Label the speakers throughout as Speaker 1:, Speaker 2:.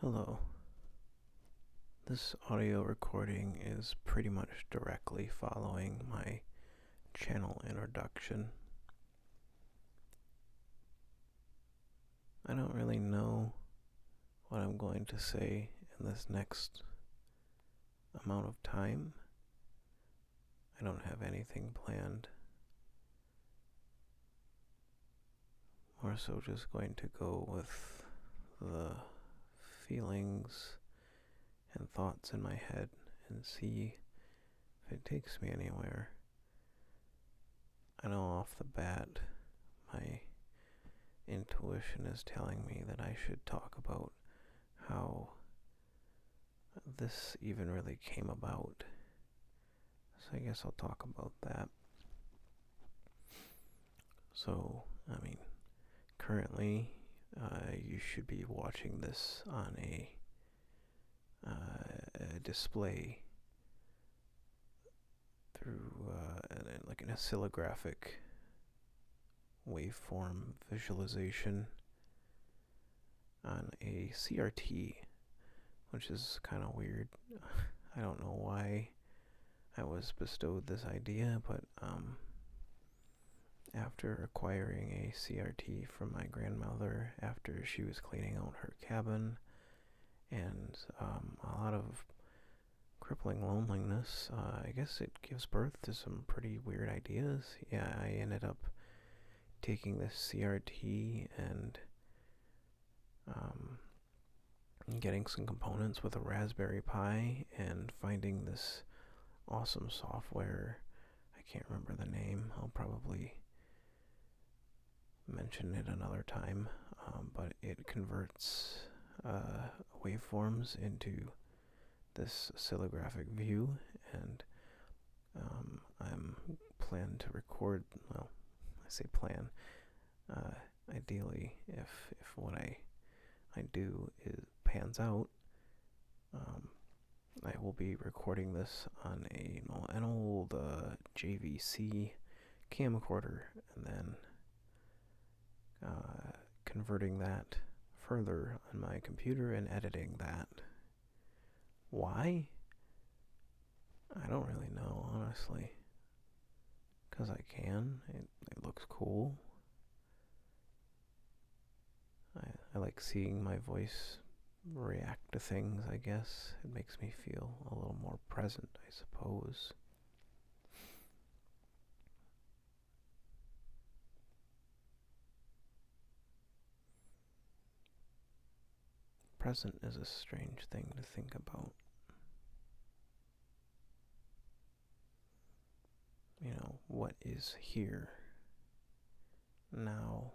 Speaker 1: Hello. This audio recording is pretty much directly following my channel introduction. I don't really know what I'm going to say in this next amount of time. I don't have anything planned. More so just going to go with the feelings and thoughts in my head and see if it takes me anywhere. I know off the bat my intuition is telling me that I should talk about how this even really came about. So I guess I'll talk about that. So, currently, you should be watching this on a display through like an oscillographic waveform visualization on a CRT, which is kind of weird. I don't know why I was bestowed this idea, but after acquiring a CRT from my grandmother after she was cleaning out her cabin and a lot of crippling loneliness, I guess it gives birth to some pretty weird ideas. Yeah, I ended up taking this CRT and getting some components with a Raspberry Pi and finding this awesome software. I can't remember the name. I'll probably mention it another time, but it converts waveforms into this oscillographic view, and I'm plan to record, well, I say plan, ideally, if what I do pans out, I will be recording this on an old JVC camcorder, and then converting that further on my computer and editing that. Why? I don't really know, honestly. Because I can. It looks cool. I like seeing my voice react to things, I guess. It makes me feel a little more present, I suppose. Present is a strange thing to think about. What is here now?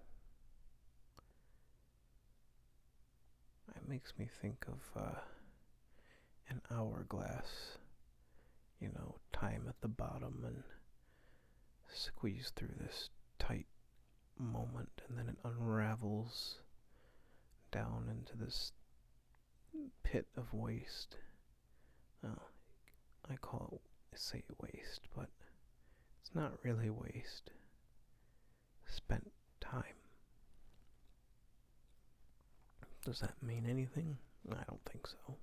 Speaker 1: It makes me think of an hourglass, time at the bottom and squeeze through this tight moment, and then it unravels down into this pit of waste. I say waste, but it's not really waste. Spent time. Does that mean anything? I don't think so.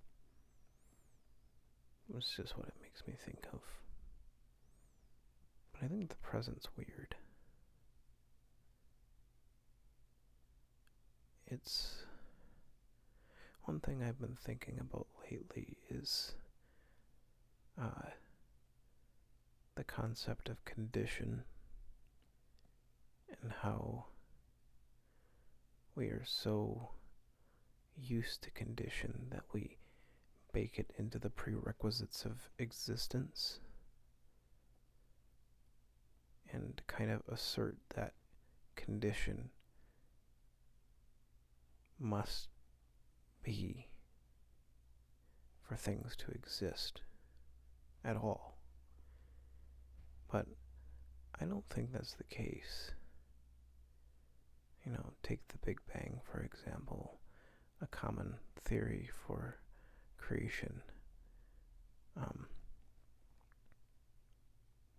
Speaker 1: It's just what it makes me think of. But I think the present's weird. It's one thing I've been thinking about lately is the concept of condition and how we are so used to condition that we bake it into the prerequisites of existence and kind of assert that condition must be for things to exist at all. But I don't think that's the case. Take the Big Bang, for example, a common theory for creation.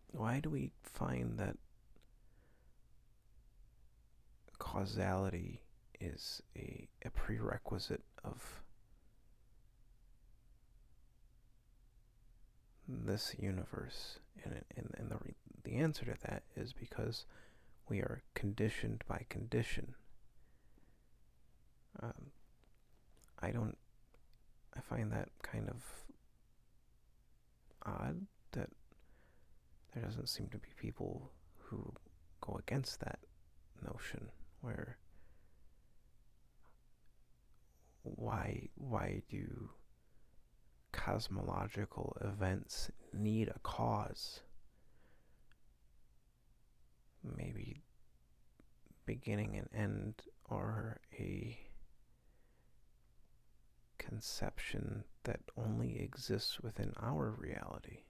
Speaker 1: Why do we find that causality is a prerequisite of this universe? And the answer to that is because we are conditioned by condition. Um, I find that kind of odd that there doesn't seem to be people who go against that notion, where why do cosmological events need a cause? Maybe beginning and end, or a conception that only exists within our reality.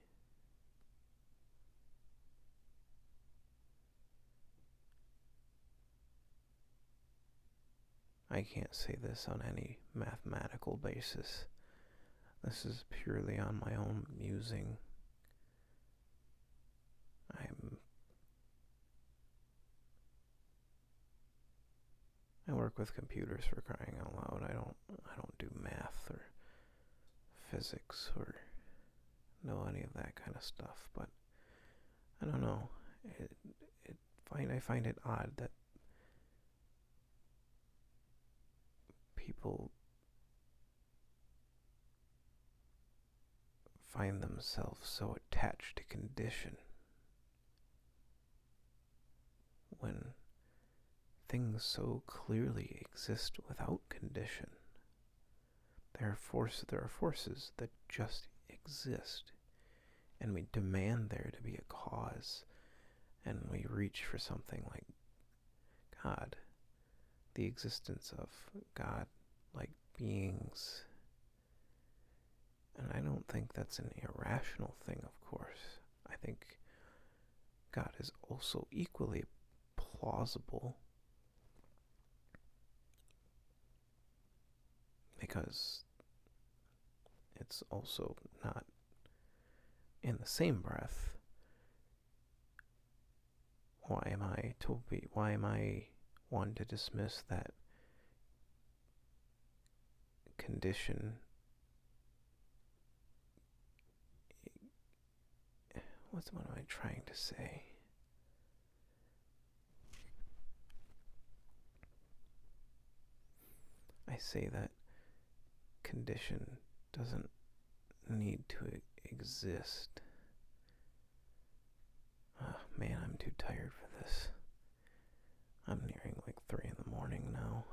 Speaker 1: I can't say this on any mathematical basis. This is purely on my own musing. I work with computers, for crying out loud. I don't do math or physics or know any of that kind of stuff, but I don't know. I find it odd that people find themselves so attached to condition when things so clearly exist without condition. There are forces that just exist, and we demand there to be a cause, and we reach for something like God, the existence of God-like beings. And I don't think that's an irrational thing, of course. I think God is also equally plausible, because it's also not, in the same breath, why am I one to dismiss that condition? What am I trying to say? I say that condition doesn't need to exist. Man, I'm too tired for this. I'm nearing like 3 in the morning now.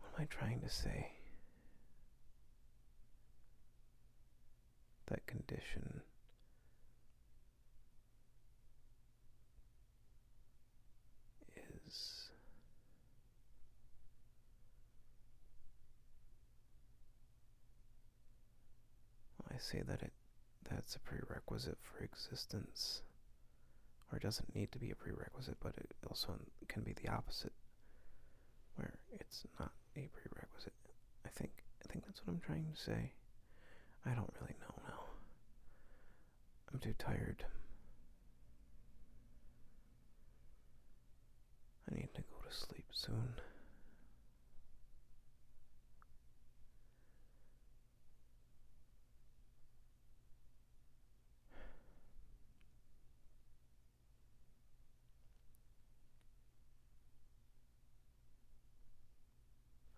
Speaker 1: What am I trying to say? That condition is... I say that's a prerequisite for existence. Or it doesn't need to be a prerequisite, but it also can be the opposite, where it's not a prerequisite. I think that's what I'm trying to say. I don't really know now. I'm too tired. I need to go to sleep soon.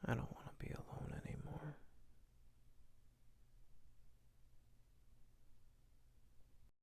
Speaker 1: I don't want